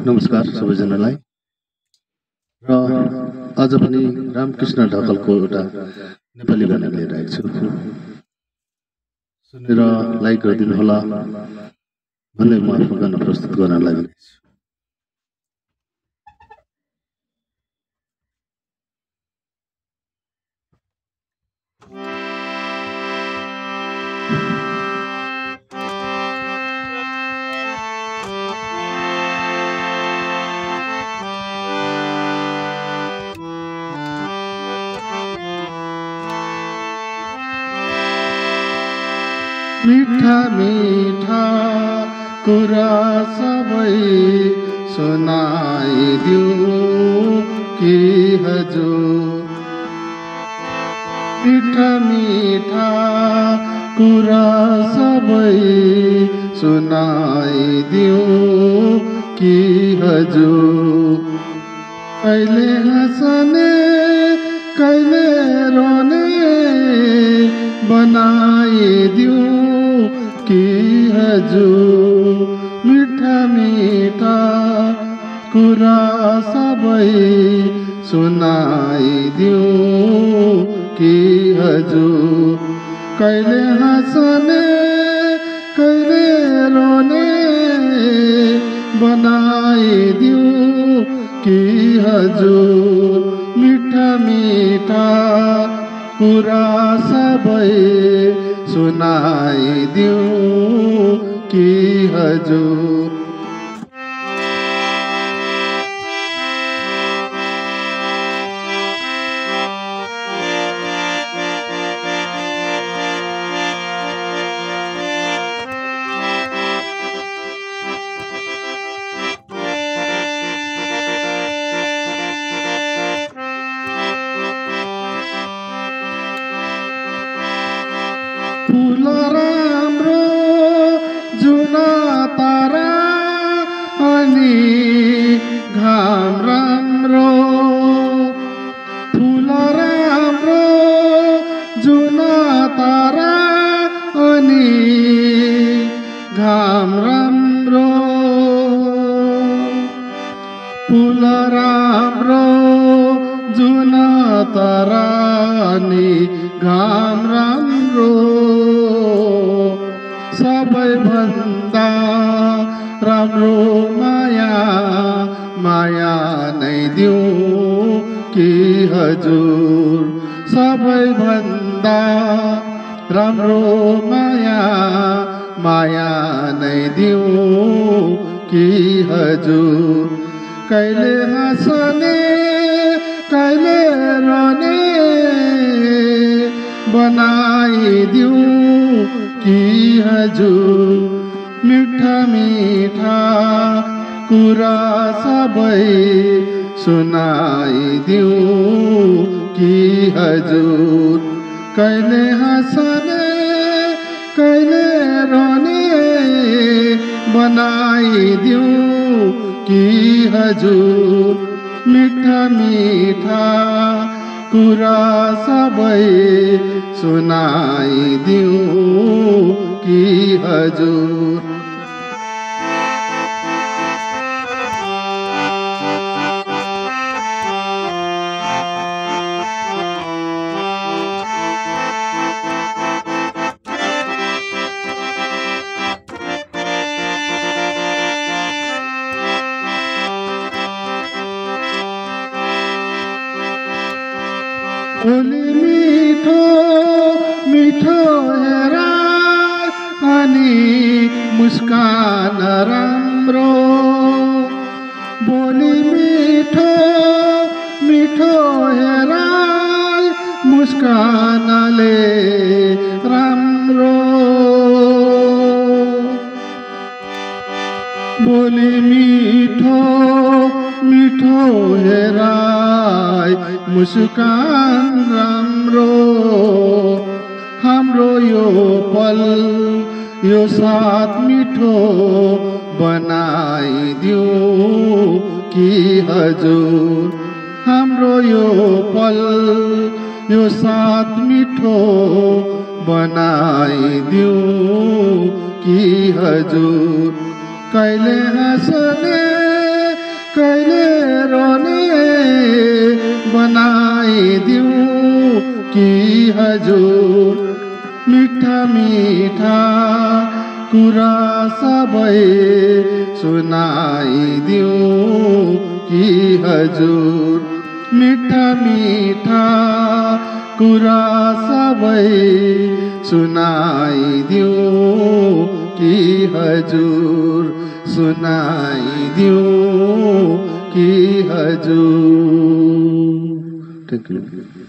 नमस्कार सबैजनालाई र आज पनि रामकृष्ण ढकालको एउटा नेपाली गाना लिएर आएको छु। सुनेर लाइक गरिदिनु होला भन्दै म आफ्नो गाना प्रस्तुत गर्न लागिरहेको छु। मीठा मीठा कुरा सबै सुनाइदिऊ कि हजुर। मीठा मीठा कुरा सबै सुनाइदिऊ कि हजुर। कहिले हँसने कहिले रोने बनाइदिऊ कि हजुर। मीठा मीठा कुरा सबै सुनाइदिऊ कि हजुर। कहिले हँसने कहिले रोने बनाइदिऊ कि हजुर। मीठा मीठा कुरा सबै सुनाइदिऊ कि हजुर। फूल राम्रो जुन तारा अनि घाम राम्रो। फूल राम्रो जुन तारा अनि घाम राम्रो। फूल राम्रो जुन तारा अनि घाम राम्रो। सबैभन्दा राम्रो माया माया नै दिऊ कि हजुर। सबैभन्दा राम्रो माया माया नै दिऊ कि हजुर। कहिले हँसने कहिले रोने बनाइदिऊ कि हजुर। मीठा मीठा कुरा सबै सुनाइदिऊ कि हजुर। कहिले हँसने कहिले रोने बनाइदिऊ कि हजुर। मीठा मीठा कुरा सबै सुनाइदिऊ कि हजुर। बोली मीठो मीठो हेरा अनि मुस्कान राम्रो। बोली मीठो मीठो हेरा मुस्कानले राम्रो। बोली मीठो मीठो हेराई मुस्कान राम्रो। हाम्रो यो पल यो साथ मिठो बनाइदिऊ कि हजुर। हाम्रो यो पल यो साथ मिठो बनाइदिऊ कि हजुर। कहिले हँसने कहिले रोने बनाइदिउँ कि हजुर मिठा मिठा कुरा सबै सुनाइदिउँ कि हजुर मिठा मिठा कुरा सबै सुनाइदिउँ कि हजुर सुनाइदिउँ कि हजुर। Thank you.